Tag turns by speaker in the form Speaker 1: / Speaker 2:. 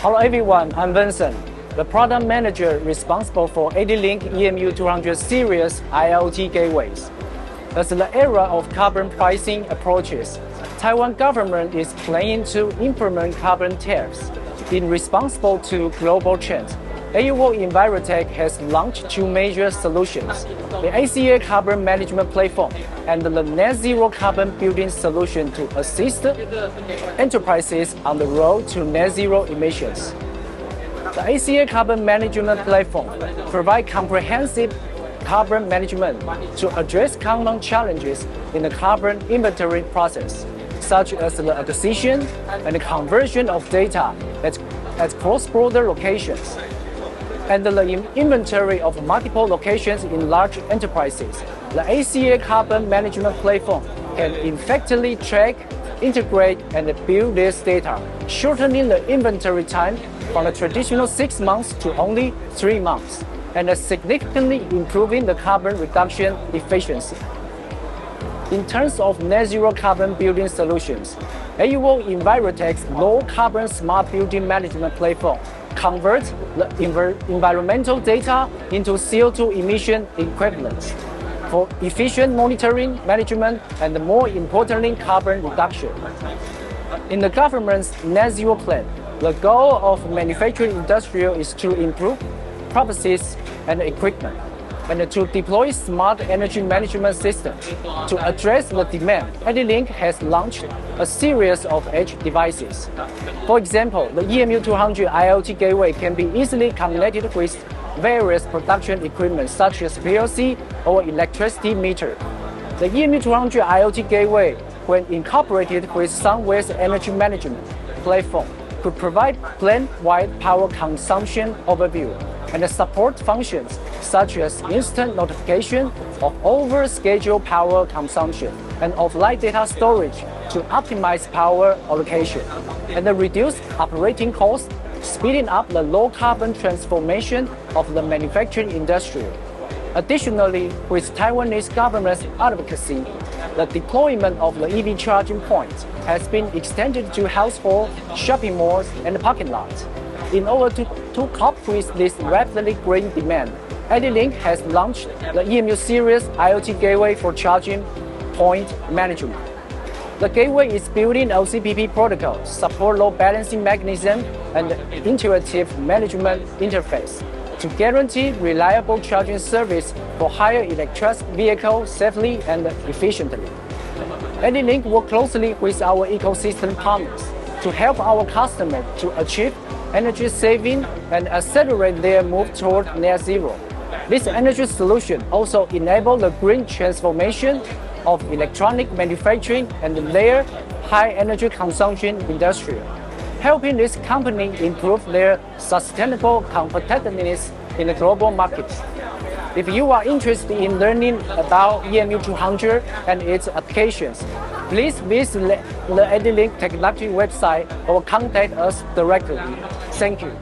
Speaker 1: Hello everyone, I'm Vincent, the product manager responsible for ADLINK EMU-200 series IoT gateways. As the era of carbon pricing approaches, Taiwan government is planning to implement carbon tariffs. In response to global trends, Envirotech has launched two major solutions: the ACA carbon management platform and the net zero carbon building solution to assist enterprises on the road to net zero emissions. The ACA carbon management platform provides comprehensive carbon management to address common challenges in the carbon inventory process, such as the acquisition and the conversion of data at cross-border locations, and the inventory of multiple locations in large enterprises. The ACA carbon management platform can effectively track, integrate, and build this data, shortening the inventory time from the traditional 6 months to only 3 months, and significantly improving the carbon reduction efficiency. In terms of net zero carbon building solutions, Envirotech's low carbon smart building management platform converts the environmental data into CO2 emission equivalents for efficient monitoring, management, and more importantly, carbon reduction. In the government's net zero plan, the goal of manufacturing industry is to improve processes and equipment, and to deploy smart energy management systems to address the demand. ADLINK has launched a series of edge devices. For example, the EMU-200 IoT Gateway can be easily connected with various production equipment such as PLC or electricity meter. The EMU-200 IoT Gateway, when incorporated with Sunware's energy management platform, could provide plant-wide power consumption overview and support functions such as instant notification of over-scheduled power consumption and offline data storage to optimize power allocation and reduce operating costs, speeding up the low-carbon transformation of the manufacturing industry. Additionally, with Taiwanese government's advocacy, the deployment of the EV charging points has been extended to household, shopping malls, and parking lots. In order to cope with this rapidly growing demand, ADLINK has launched the EMU series IoT Gateway for charging point management. The gateway is building OCPP protocol, support load balancing mechanism, and intuitive management interface to guarantee reliable charging service for higher electric vehicles safely and efficiently. ADLINK works closely with our ecosystem partners to help our customers to achieve energy saving and accelerate their move toward net zero. This energy solution also enables the green transformation of electronic manufacturing and their high energy consumption industry, helping this company improve their sustainable competitiveness in the global markets. If you are interested in learning about EMU-200 and its applications, please visit the ADLINK Technology website or contact us directly. Thank you.